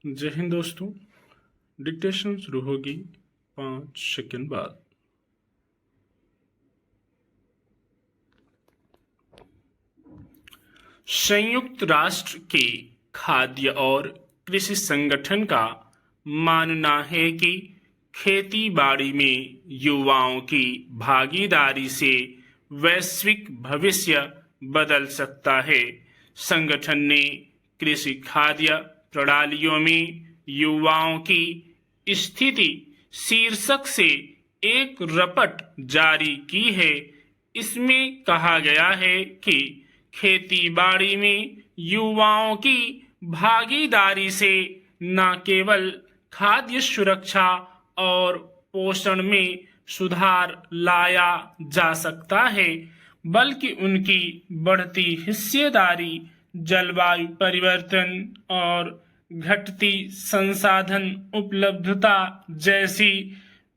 जय हिंद दोस्तों। डिक्टेशन शुरू होगी 5 सेकंड बाद। संयुक्त राष्ट्र के खाद्य और कृषि संगठन का मानना है कि खेती बाड़ी में युवाओं की भागीदारी से वैश्विक भविष्य बदल सकता है। संगठन ने कृषि खाद्य प्रणालियों में युवाओं की स्थिति शीर्षक से एक रपट जारी की है। इसमें कहा गया है कि खेती बाड़ी में युवाओं की भागीदारी से न केवल खाद्य सुरक्षा और पोषण में सुधार लाया जा सकता है, बल्कि उनकी बढ़ती हिस्सेदारी जलवायु परिवर्तन और घटती संसाधन उपलब्धता जैसी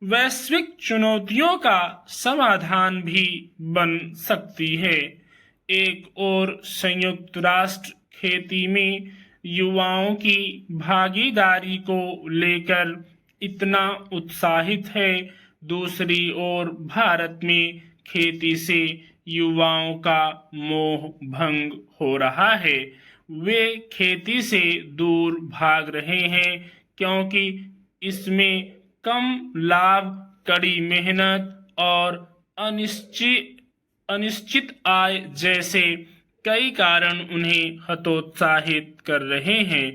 वैश्विक चुनौतियों का समाधान भी बन सकती है। एक और संयुक्त राष्ट्र खेती में युवाओं की भागीदारी को लेकर इतना उत्साहित है, दूसरी ओर भारत में खेती से युवाओं का मोह भंग हो रहा है। वे खेती से दूर भाग रहे हैं क्योंकि इसमें कम लाभ, कड़ी मेहनत और अनिश्चित आय जैसे कई कारण उन्हें हतोत्साहित कर रहे हैं।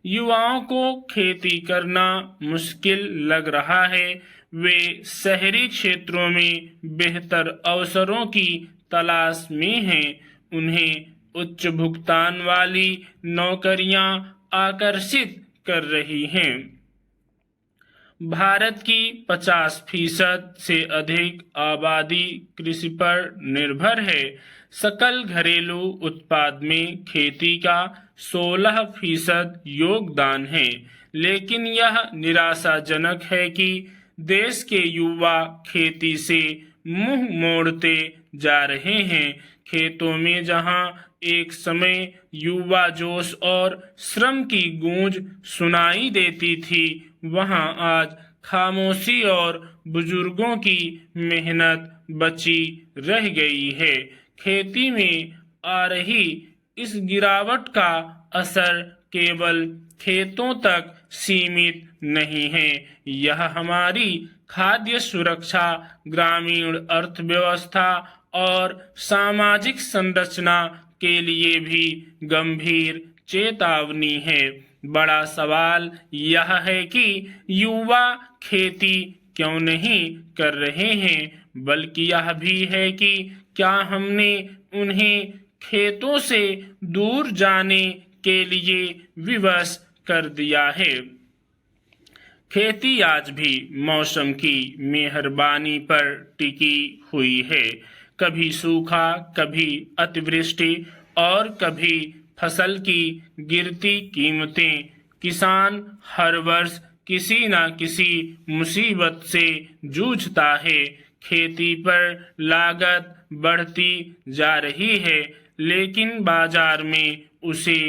युवाओं को खेती करना मुश्किल लग रहा है। वे शहरी क्षेत्रों में बेहतर अवसरों की तलाश में हैं। उन्हें उच्च भुगतान वाली नौकरियां आकर्षित कर रही हैं। भारत की 50% से अधिक आबादी कृषि पर निर्भर है। सकल घरेलू उत्पाद में खेती का 16% योगदान है, लेकिन यह निराशाजनक है कि देश के युवा खेती से मुंह मोड़ते जा रहे हैं। खेतों में जहां एक समय युवा जोश और श्रम की गूंज सुनाई देती थी, वहां आज खामोशी और बुजुर्गों की मेहनत बची रह गई है। खेती में आ रही इस गिरावट का असर केवल खेतों तक सीमित नहीं है, यह हमारी खाद्य सुरक्षा, ग्रामीण अर्थव्यवस्था और सामाजिक संरचना के लिए भी गंभीर चेतावनी है। बड़ा सवाल यह है कि युवा खेती क्यों नहीं कर रहे हैं, बल्कि यह भी है कि क्या हमने उन्हें खेतों से दूर जाने के लिए विवश कर दिया है। खेती आज भी मौसम की मेहरबानी पर टिकी हुई है। कभी सूखा, कभी अतिवृष्टि और कभी फसल की गिरती कीमतें। किसान हर वर्ष किसी न किसी मुसीबत से जूझता है। खेती पर लागत बढ़ती जा रही है, लेकिन बाजार में उसे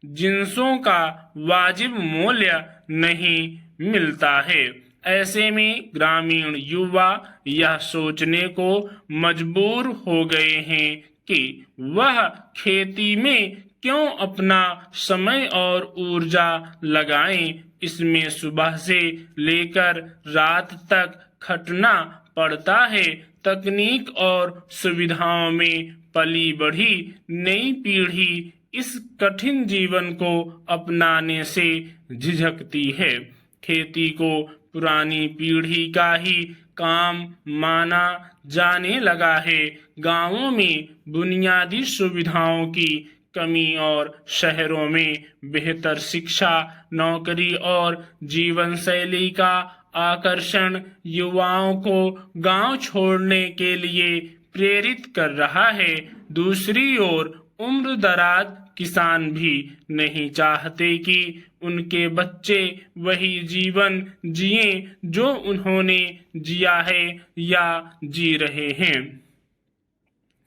जिंसों का वाजिब मूल्य नहीं मिलता है। ऐसे में ग्रामीण युवा यह सोचने को मजबूर हो गए हैं कि वह खेती में क्यों अपना समय और ऊर्जा लगाएं। इसमें सुबह से लेकर रात तक खटना पड़ता है। तकनीक और सुविधाओं में पली बढ़ी नई पीढ़ी इस कठिन जीवन को अपनाने से झिझकती है। खेती को पुरानी पीढ़ी का ही काम माना जाने लगा है। गांवों में बुनियादी सुविधाओं की कमी और शहरों में बेहतर शिक्षा, नौकरी और जीवन शैली का आकर्षण युवाओं को गांव छोड़ने के लिए प्रेरित कर रहा है। दूसरी ओर उम्रदराज किसान भी नहीं चाहते कि उनके बच्चे वही जीवन जिए जो उन्होंने जिया है या जी रहे हैं।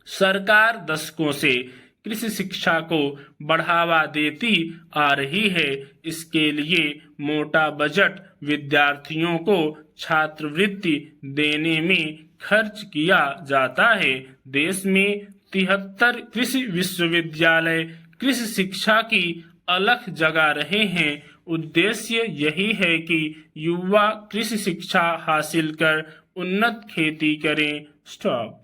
सरकार दशकों से कृषि शिक्षा को बढ़ावा देती आ रही है। इसके लिए मोटा बजट विद्यार्थियों को छात्रवृत्ति देने में खर्च किया जाता है। देश में 73 कृषि विश्वविद्यालय कृषि शिक्षा की अलग जगह रहे हैं। उद्देश्य यही है कि युवा कृषि शिक्षा हासिल कर उन्नत खेती करें। स्टॉप।